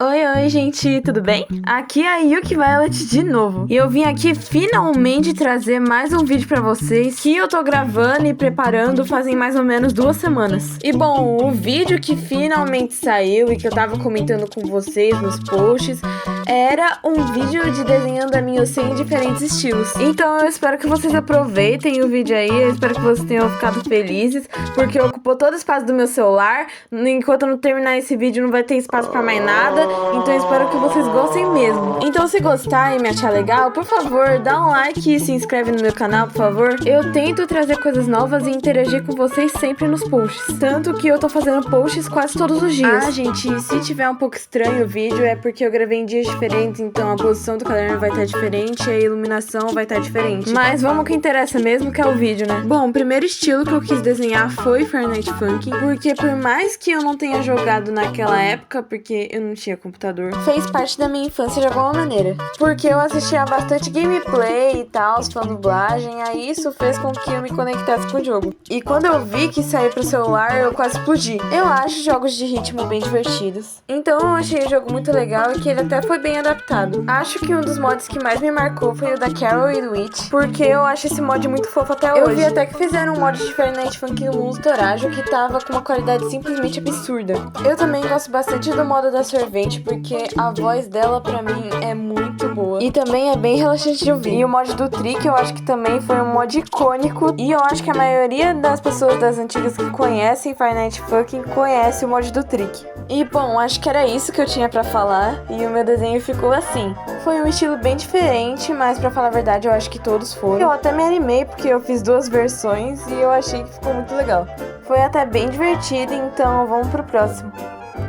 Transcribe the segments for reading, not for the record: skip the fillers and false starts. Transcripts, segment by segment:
Oi, gente, tudo bem? Aqui é a Yuki Violet de novo. E eu vim aqui finalmente trazer mais um vídeo pra vocês que eu tô gravando e preparando fazem mais ou menos 2 semanas. E bom, o vídeo que finalmente saiu e que eu tava comentando com vocês nos posts era um vídeo de desenhando a minha em diferentes estilos. Então eu espero que vocês aproveitem o vídeo aí, eu espero que vocês tenham ficado felizes, porque ocupou todo o espaço do meu celular. Enquanto eu não terminar esse vídeo não vai ter espaço pra mais nada. Então eu espero que vocês gostem mesmo. Então se gostar e me achar legal, por favor, dá um like e se inscreve no meu canal, por favor. Eu tento trazer coisas novas e interagir com vocês sempre nos posts. Tanto que eu tô fazendo posts quase todos os dias. Ah, gente, se tiver um pouco estranho o vídeo é porque eu gravei em dias diferentes, então a posição do caderno vai estar diferente e a iluminação vai estar diferente. Mas vamos ao que interessa mesmo, que é o vídeo, né? Bom, o primeiro estilo que eu quis desenhar foi Five Nights at Funkin', porque por mais que eu não tenha jogado naquela época, porque eu não tinha computador, fez parte da minha infância de alguma maneira. Porque eu assistia bastante gameplay e tal, fã dublagem, aí isso fez com que eu me conectasse com o jogo. E quando eu vi que saiu pro celular, eu quase explodi. Eu acho jogos de ritmo bem divertidos. Então eu achei o jogo muito legal e que ele até foi bem adaptado. Acho que um dos mods que mais me marcou foi o da Carol e do Witch, porque eu acho esse mod muito fofo até hoje. Eu vi até que fizeram um mod de Five Nights at Funkin' no Mundo Torajo que tava com uma qualidade simplesmente absurda. Eu também gosto bastante do modo da Servente, porque a voz dela pra mim é muito boa. E também é bem relaxante de ouvir. E o mod do Trick eu acho que também foi um mod icônico. E eu acho que a maioria das pessoas das antigas que conhecem Five Nights at Funkin' conhece o mod do Trick. E bom, acho que era isso que eu tinha pra falar. E o meu desenho ficou assim. Foi um estilo bem diferente, mas pra falar a verdade eu acho que todos foram. Eu até me animei porque eu fiz 2 versões e eu achei que ficou muito legal. Foi até bem divertido, então vamos pro próximo.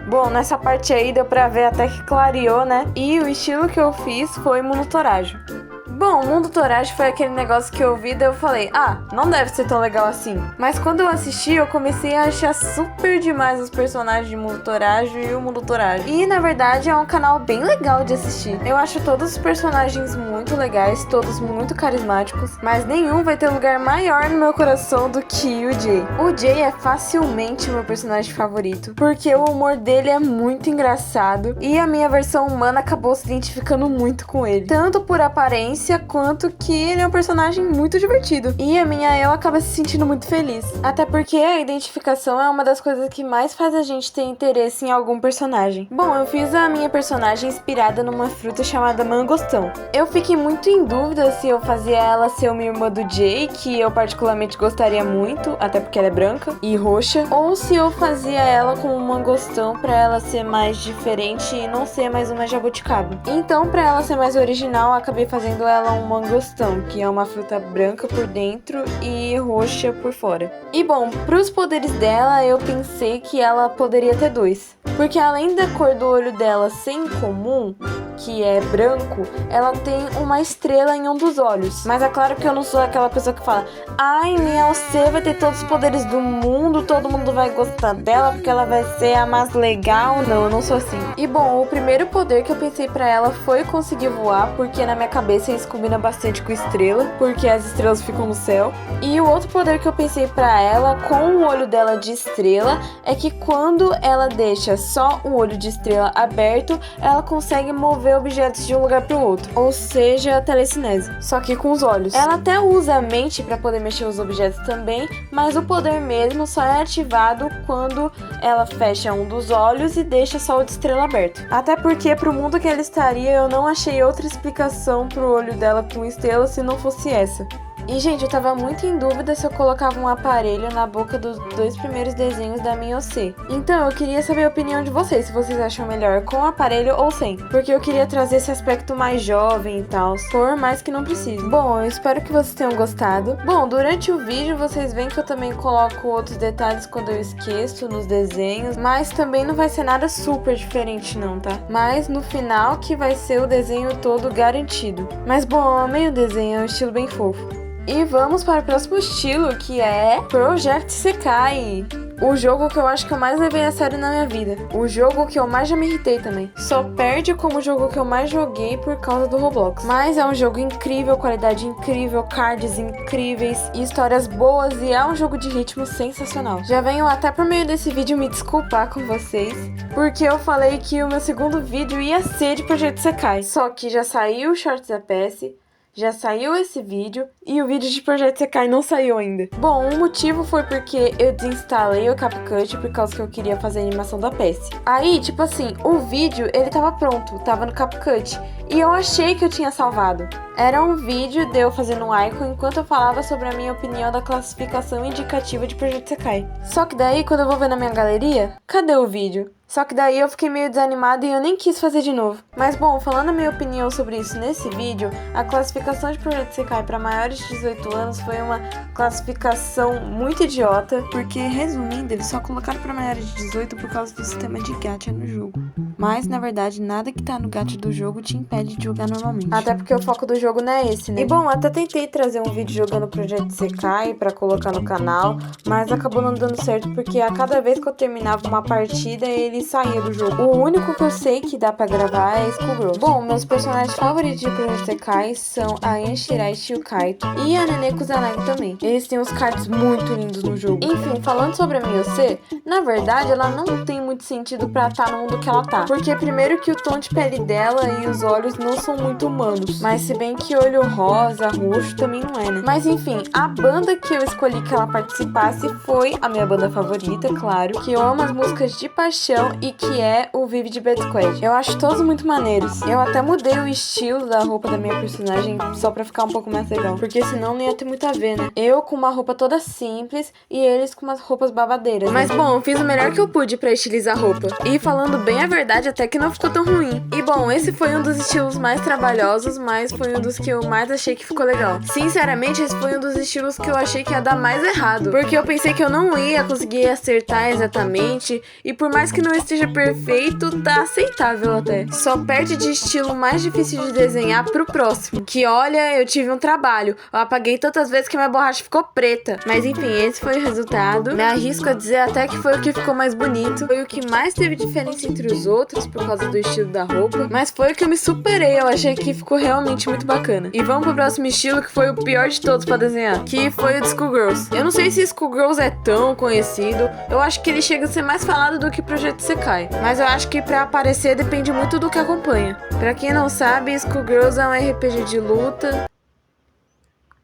Bom, nessa parte aí deu pra ver até que clareou, né? E o estilo que eu fiz foi Mundo Torajo. Bom, o Mundo Torajo foi aquele negócio que eu vi, daí eu falei, não deve ser tão legal assim. Mas quando eu assisti, eu comecei a achar super demais os personagens de Mundo Torajo e o Mundo Torajo. E, na verdade, é um canal bem legal de assistir. Eu acho todos os personagens muito legais, todos muito carismáticos, mas nenhum vai ter lugar maior no meu coração do que o Jay. O Jay é facilmente o meu personagem favorito, porque o humor dele é muito engraçado e a minha versão humana acabou se identificando muito com ele. Tanto por aparência, quanto que ele é um personagem muito divertido. E a minha eu acaba se sentindo muito feliz. Até porque a identificação é uma das coisas que mais faz a gente ter interesse em algum personagem. Bom, eu fiz a minha personagem inspirada numa fruta chamada mangostão. Eu fiquei muito em dúvida se eu fazia ela ser uma irmã do Jay, que eu particularmente gostaria muito, até porque ela é branca e roxa, ou se eu fazia ela com um mangostão pra ela ser mais diferente e não ser mais uma jabuticaba. Então, pra ela ser mais original, eu acabei fazendo ela um mangostão, que é uma fruta branca por dentro e roxa por fora. E bom, pros poderes dela, eu pensei que ela poderia ter 2. Porque além da cor do olho dela ser incomum, que é branco, ela tem uma estrela em um dos olhos. Mas é claro que eu não sou aquela pessoa que fala, ai, minha Alcê vai ter todos os poderes do mundo, todo mundo vai gostar dela porque ela vai ser a mais legal. Não, eu não sou assim. E bom, o primeiro poder que eu pensei pra ela foi conseguir voar, porque na minha cabeça isso combina bastante com estrela, porque as estrelas ficam no céu. E o outro poder que eu pensei pra ela, com o olho dela de estrela, é que quando ela deixa só o olho de estrela aberto, ela consegue mover objetos de um lugar pro outro, ou seja, telecinese, só que com os olhos. Ela até usa a mente pra poder mexer os objetos também, mas o poder mesmo só é ativado quando ela fecha um dos olhos e deixa só o de estrela aberto. Até porque pro mundo que ela estaria, eu não achei outra explicação pro olho dela com estrela se não fosse essa. E, gente, eu tava muito em dúvida se eu colocava um aparelho na boca dos 2 primeiros desenhos da minha OC. Então, eu queria saber a opinião de vocês, se vocês acham melhor com aparelho ou sem. Porque eu queria trazer esse aspecto mais jovem e tal, por mais que não precise. Bom, eu espero que vocês tenham gostado. Bom, durante o vídeo vocês veem que eu também coloco outros detalhes quando eu esqueço nos desenhos, mas também não vai ser nada super diferente não, tá? Mas no final que vai ser o desenho todo garantido. Mas bom, eu amei o desenho, é um estilo bem fofo. E vamos para o próximo estilo, que é Project Sekai. O jogo que eu acho que eu mais levei a sério na minha vida. O jogo que eu mais já me irritei também. Só perde como o jogo que eu mais joguei por causa do Roblox. Mas é um jogo incrível, qualidade incrível, cards incríveis, histórias boas e é um jogo de ritmo sensacional. Já venho até por meio desse vídeo me desculpar com vocês, porque eu falei que o meu segundo vídeo ia ser de Projeto Sekai. Só que já saiu o Shorts da PS, já saiu esse vídeo e o vídeo de Projeto Sekai não saiu ainda. Bom, o motivo foi porque eu desinstalei o CapCut por causa que eu queria fazer a animação da PS. Aí, tipo assim, o vídeo, ele tava pronto, tava no CapCut. E eu achei que eu tinha salvado. Era um vídeo de eu fazendo um icon enquanto eu falava sobre a minha opinião da classificação indicativa de Projeto Sekai. Só que daí, quando eu vou ver na minha galeria, cadê o vídeo? Só que daí eu fiquei meio desanimada e eu nem quis fazer de novo. Mas bom, falando a minha opinião sobre isso nesse vídeo, a classificação de Projeto Sekai para maiores de 18 anos foi uma classificação muito idiota, porque, resumindo, eles só colocaram para maiores de 18 por causa do sistema de gacha no jogo. Mas, na verdade, nada que tá no gacha do jogo te impede de jogar normalmente. Até porque o foco do jogo não é esse, né? E bom, até tentei trazer um vídeo jogando Projeto Sekai pra colocar no canal, mas acabou não dando certo porque a cada vez que eu terminava uma partida, ele saía do jogo. O único que eu sei que dá pra gravar é Skullgirls. Bom, meus personagens favoritos de Projeto Sekai são a Yanshiraishi e o Kaito, e a Nene Kusanagi também. Eles têm uns cards muito lindos no jogo. Enfim, falando sobre a Miyose, na verdade, ela não tem muito sentido pra estar no mundo que ela tá. Porque primeiro que o tom de pele dela e os olhos não são muito humanos. Mas se bem que olho rosa, roxo também não é, né? Mas enfim, a banda que eu escolhi que ela participasse foi a minha banda favorita, claro. Que eu amo as músicas de paixão e que é o Vivid Bad Squad. Eu acho todos muito maneiros. Eu até mudei o estilo da roupa da minha personagem só pra ficar um pouco mais legal. Porque senão não ia ter muito a ver, né? Eu com uma roupa toda simples e eles com umas roupas babadeiras. Mas bom, eu fiz o melhor que eu pude pra estilizar a roupa. E falando bem a verdade, até que não ficou tão ruim. E bom, esse foi um dos estilos mais trabalhosos, mas foi um dos que eu mais achei que ficou legal. Sinceramente, esse foi um dos estilos que eu achei que ia dar mais errado. Porque eu pensei que eu não ia conseguir acertar exatamente. E por mais que não esteja perfeito, tá aceitável até. Só perde de estilo mais difícil de desenhar pro próximo. Que olha, eu tive um trabalho. Eu apaguei tantas vezes que minha borracha ficou preta. Mas enfim, esse foi o resultado. Me arrisco a dizer até que foi o que ficou mais bonito. Foi o que mais teve diferença entre os outros por causa do estilo da roupa. Mas foi o que eu me superei. Eu achei que ficou realmente muito bacana. E vamos pro próximo estilo, que foi o pior de todos pra desenhar. Que foi o de Skullgirls. Eu não sei se Skullgirls é tão conhecido. Eu acho que ele chega a ser mais falado do que Projeto Sekai. Mas eu acho que pra aparecer depende muito do que acompanha. Pra quem não sabe, Skullgirls é um RPG de luta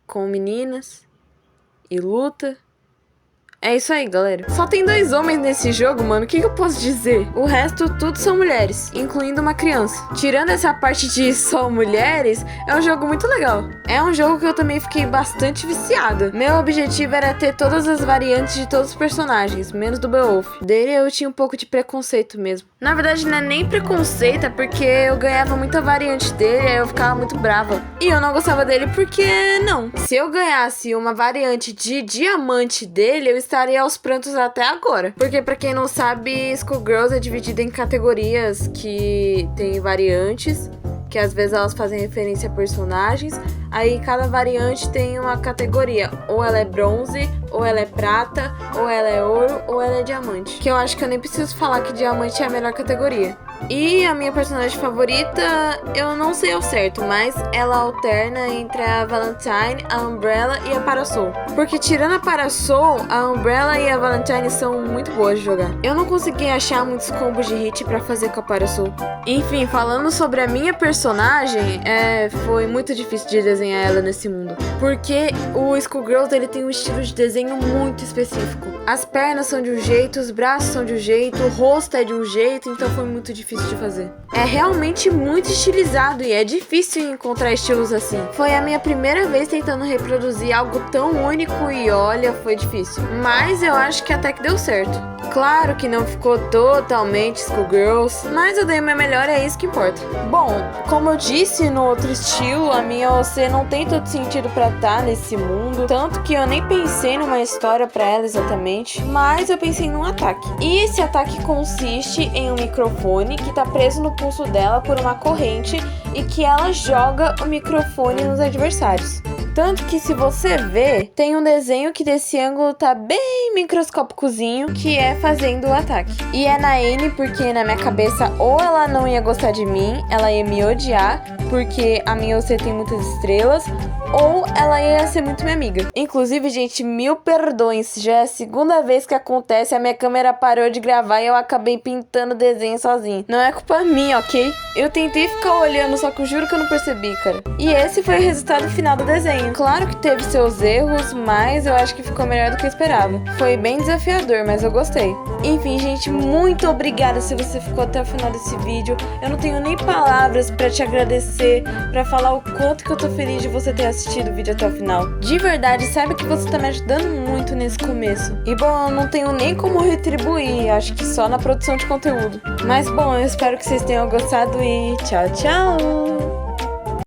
com meninas e luta. É isso aí, galera. Só tem 2 homens nesse jogo, mano. O que eu posso dizer? O resto, tudo são mulheres, incluindo uma criança. Tirando essa parte de só mulheres, é um jogo muito legal. É um jogo que eu também fiquei bastante viciada. Meu objetivo era ter todas as variantes de todos os personagens, menos do Beowulf. Dele eu tinha um pouco de preconceito mesmo. Na verdade, não é nem preconceito, é porque eu ganhava muita variante dele, aí eu ficava muito brava. E eu não gostava dele porque não. Se eu ganhasse uma variante de diamante dele, eu estaria aos prantos até agora. Porque pra quem não sabe, Skullgirls é dividida em categorias que tem variantes, que às vezes elas fazem referência a personagens. Aí cada variante tem uma categoria. Ou ela é bronze, ou ela é prata, ou ela é ouro, ou ela é diamante. Que eu acho que eu nem preciso falar que diamante é a melhor categoria. E a minha personagem favorita, eu não sei ao certo, mas ela alterna entre a Valentine, a Umbrella e a Parasol. Porque tirando a Parasol, a Umbrella e a Valentine são muito boas de jogar. Eu não consegui achar muitos combos de hit pra fazer com a Parasol. Enfim, falando sobre a minha personagem, foi muito difícil de desenhar ela nesse mundo. Porque o Skullgirls, ele tem um estilo de desenho muito específico. As pernas são de um jeito, os braços são de um jeito, o rosto é de um jeito, então foi muito difícil de fazer. É realmente muito estilizado e é difícil encontrar estilos assim. Foi a minha primeira vez tentando reproduzir algo tão único e olha, foi difícil. Mas eu acho que até que deu certo. Claro que não ficou totalmente Skullgirls, mas eu dei o meu melhor, é isso que importa. Bom, como eu disse no outro estilo, a minha OC não tem todo sentido pra estar nesse mundo, tanto que eu nem pensei numa história pra ela exatamente, mas eu pensei num ataque. E esse ataque consiste em um microfone que tá preso no pulso dela por uma corrente e que ela joga o microfone nos adversários. Tanto que se você ver, tem um desenho que desse ângulo tá bem microscópicozinho, que é fazendo o ataque. E é na N porque na minha cabeça ou ela não ia gostar de mim, ela ia me odiar, porque a minha OC tem muitas estrelas, ou ela ia ser muito minha amiga. Inclusive, gente, mil perdões, já é a segunda vez que acontece, a minha câmera parou de gravar e eu acabei pintando o desenho sozinho. Não é culpa minha, ok? Eu tentei ficar olhando, só que eu juro que eu não percebi, cara. E esse foi o resultado final do desenho. Claro que teve seus erros, mas eu acho que ficou melhor do que eu esperava. Foi bem desafiador, mas eu gostei. Enfim, gente, muito obrigada se você ficou até o final desse vídeo. Eu não tenho nem palavras pra te agradecer, pra falar o quanto que eu tô feliz de você ter assistido o vídeo até o final. De verdade, saiba que você tá me ajudando muito nesse começo. E bom, eu não tenho nem como retribuir, acho que só na produção de conteúdo. Mas bom, eu espero que vocês tenham gostado e tchau, tchau!